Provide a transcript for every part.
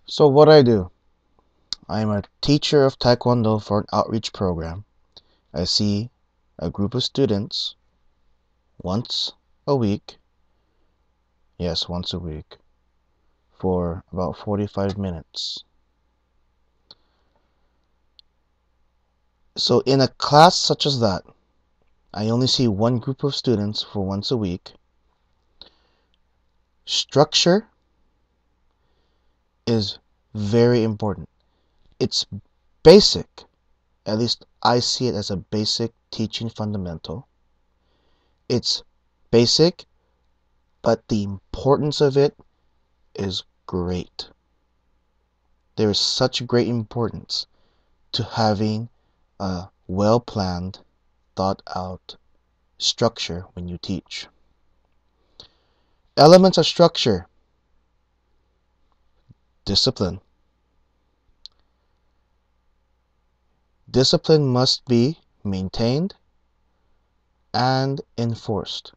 So what I do, I am a teacher of Taekwondo for an outreach program. I see a group of students once a week, yes, once a week, for about 45 minutes. So in a class such as that, I only see one group of students for once a week. Structure is very important. It's basic. At least I see it as a basic teaching fundamental. It's basic, but the importance of it is great. There is such great importance to having a well-planned, thought-out structure when you teach. Elements of structure: discipline. Discipline must be maintained and enforced.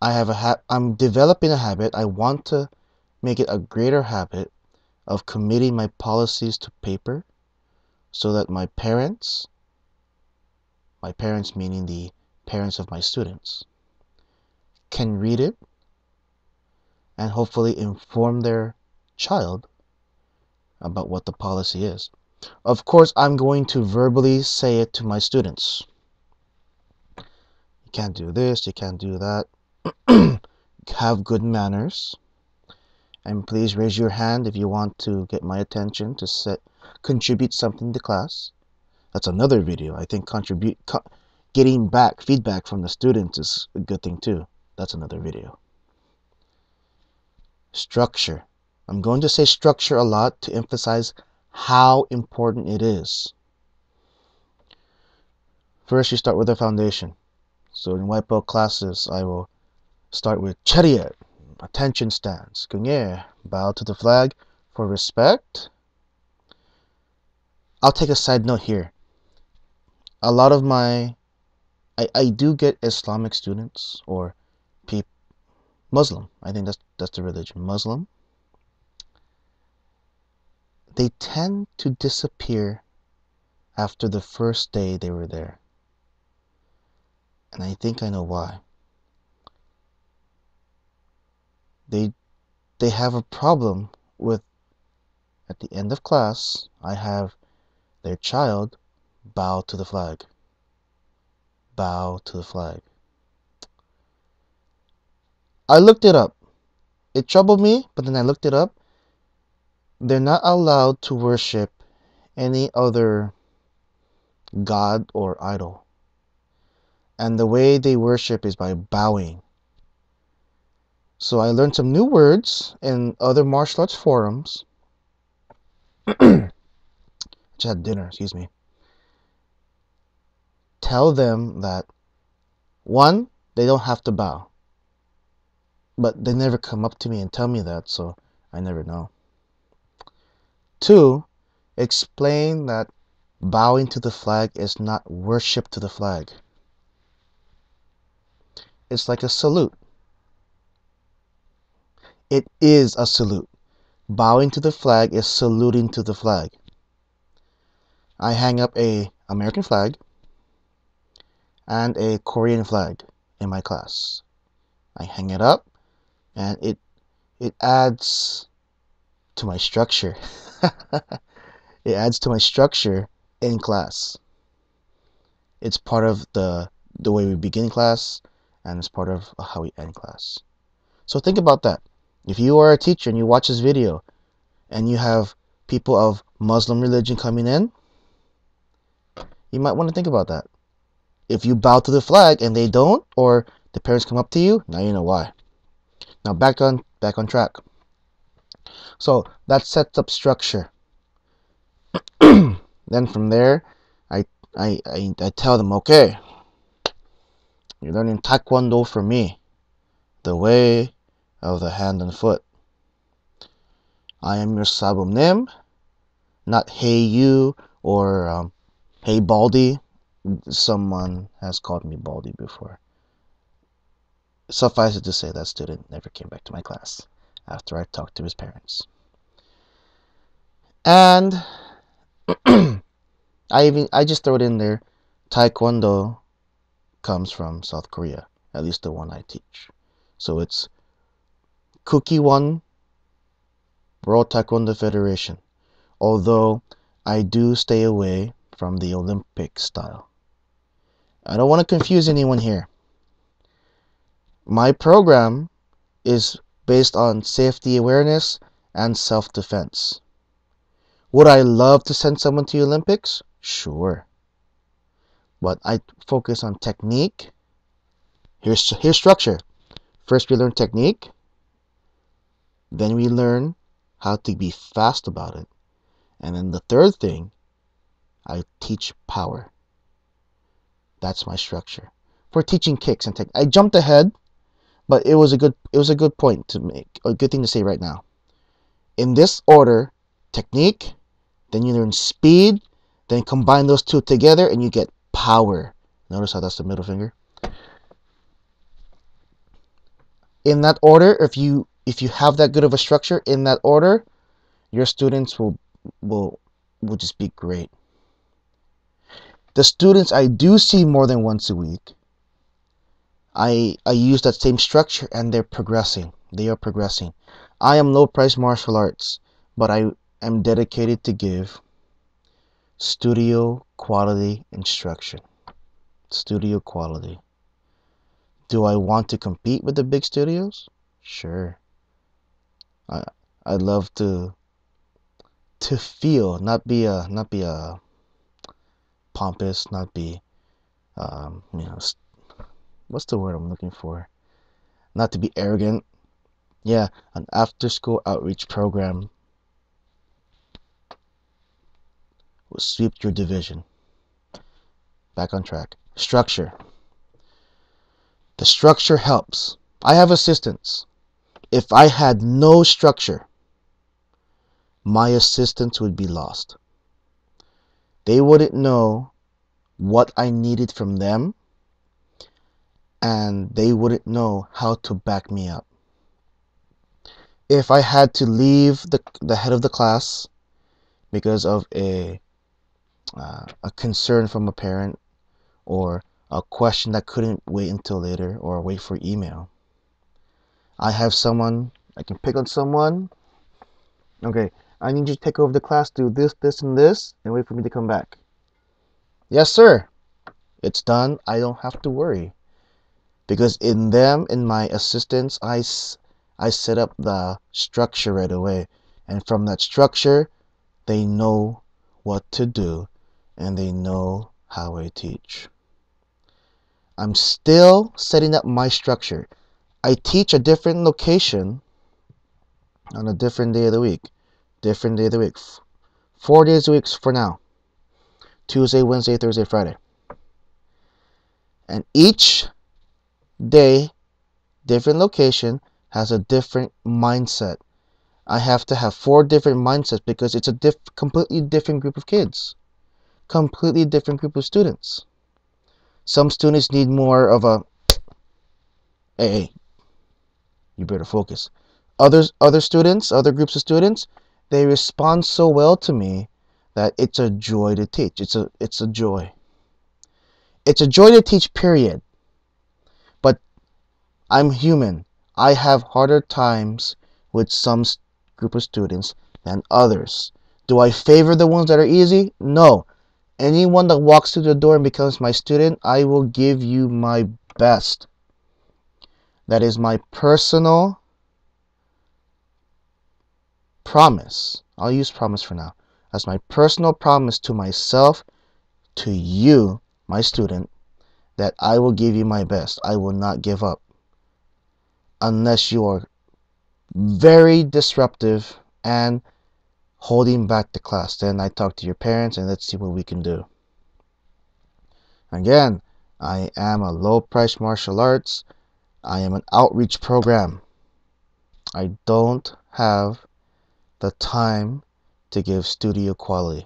I'm developing a habit. I want to make it a greater habit of committing my policies to paper so that my parents meaning the parents of my students, can read it and hopefully inform their child about what the policy is. Of course, I'm going to verbally say it to my students. You can't do this, you can't do that. Have good manners. And please raise your hand if you want to get my attention to contribute something to class. That's another video. I think getting back feedback from the students is a good thing too. That's another video. Structure. I'm going to say structure a lot to emphasize how important it is. First, you start with the foundation. So in white belt classes, I will start with chariot, attention stance, gung, bow to the flag for respect. I'll take a side note here. A lot of I do get Islamic students or Muslim. I think that's the religion, Muslim. They tend to disappear after the first day they were there. And I think I know why. They have a problem with, at the end of class, I have their child bow to the flag. Bow to the flag. I looked it up. It troubled me, but then I looked it up. They're not allowed to worship any other god or idol. And the way they worship is by bowing. So I learned some new words in other martial arts forums. Just had dinner, excuse me. Tell them that, one, they don't have to bow. But they never come up to me and tell me that, so I never know. Two, explain that bowing to the flag is not worship to the flag. It's like a salute. It is a salute. Bowing to the flag is saluting to the flag. I hang up a American flag and a Korean flag in my class. I hang it up and it adds to my structure. It adds to my structure in class. It's part of the way we begin class, and it's part of how we end class. So think about that. If you are a teacher and you watch this video and you have people of Muslim religion coming in, you might want to think about that. If you bow to the flag and they don't, or the parents come up to you, now you know why. Now back on track. So that sets up structure. Then from there, I tell them, okay, you're learning Taekwondo for me, the way of the hand and foot. I am your Sabum Nim, not hey you or hey Baldy. Someone has called me Baldy before. Suffice it to say, that student never came back to my class after I talked to his parents. And I just throw it in there. Taekwondo comes from South Korea, at least the one I teach. So it's Kuki-won World Taekwondo Federation. Although I do stay away from the Olympic style. I don't want to confuse anyone here. My program is based on safety awareness and self-defense. Would I love to send someone to the Olympics? Sure. But I focus on technique. Here's structure. First we learn technique. Then we learn how to be fast about it. And then the third thing, I teach power. That's my structure. For teaching kicks and technique. I jumped ahead, but it was a good point to make. A good thing to say right now. In this order, technique, then you learn speed, then combine those two together and you get power. Notice how that's the middle finger. In that order, if you have that good of a structure in that order, your students will just be great. The students I do see more than once a week, I use that same structure and they're progressing. They are progressing. I am low price martial arts, but I am dedicated to give studio quality instruction. Studio quality. Do I want to compete with the big studios? Sure. I'd love to feel, not be a pompous, not be what's the word I'm looking for? Not to be arrogant. Yeah, an after-school outreach program will sweep your division. Back on track. Structure. The structure helps. I have assistants. If I had no structure, my assistants would be lost. They wouldn't know what I needed from them, and they wouldn't know how to back me up. If I had to leave the head of the class because of a concern from a parent or a question that couldn't wait until later or wait for email, I have someone, I can pick on someone. Okay, I need you to take over the class, do this, this, and this, and wait for me to come back. Yes, sir. It's done. I don't have to worry. Because in my assistants, I set up the structure right away. And from that structure, they know what to do and they know how I teach. I'm still setting up my structure. I teach a different location on a different day of the week. Different day of the week. 4 days a week for now. Tuesday, Wednesday, Thursday, Friday. And each day, different location, has a different mindset. I have to have 4 different mindsets because it's a completely different group of kids. Completely different group of students. Some students need more of a, hey, you better focus. Other students, other groups of students, they respond so well to me that it's a joy to teach. It's a joy. It's a joy to teach, period. But I'm human. I have harder times with some group of students than others. Do I favor the ones that are easy? No. Anyone that walks through the door and becomes my student, I will give you my best. That is my personal promise. I'll use promise for now. That's my personal promise to myself, to you, my student, that I will give you my best. I will not give up. Unless you are very disruptive and holding back the class. Then I talk to your parents and let's see what we can do. Again, I am a low price martial arts. I am an outreach program. I don't have the time to give studio quality.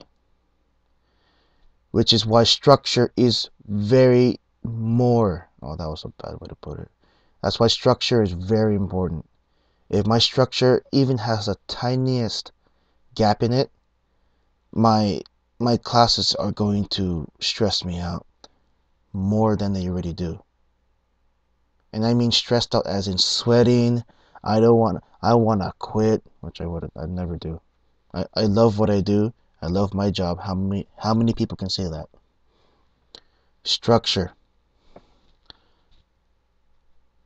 Which is why structure is very more. Oh, that was a bad way to put it. That's why structure is very important. If my structure even has the tiniest gap in it, my classes are going to stress me out more than they already do. And I mean stressed out as in sweating. I want to quit, which I'd never do. I love what I do. I love my job. How many people can say that? Structure.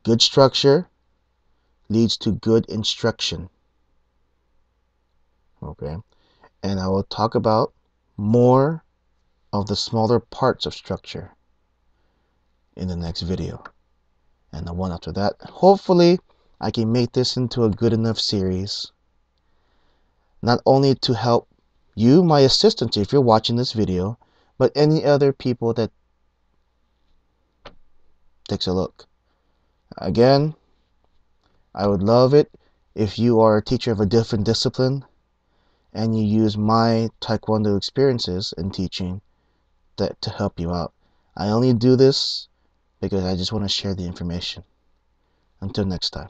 Good structure leads to good instruction. Okay? And I will talk about more of the smaller parts of structure in the next video. And the one after that. Hopefully, I can make this into a good enough series. Not only to help you, my assistant, if you're watching this video, but any other people that takes a look. Again, I would love it if you are a teacher of a different discipline and you use my Taekwondo experiences in teaching that to help you out. I only do this because I just want to share the information. Until next time.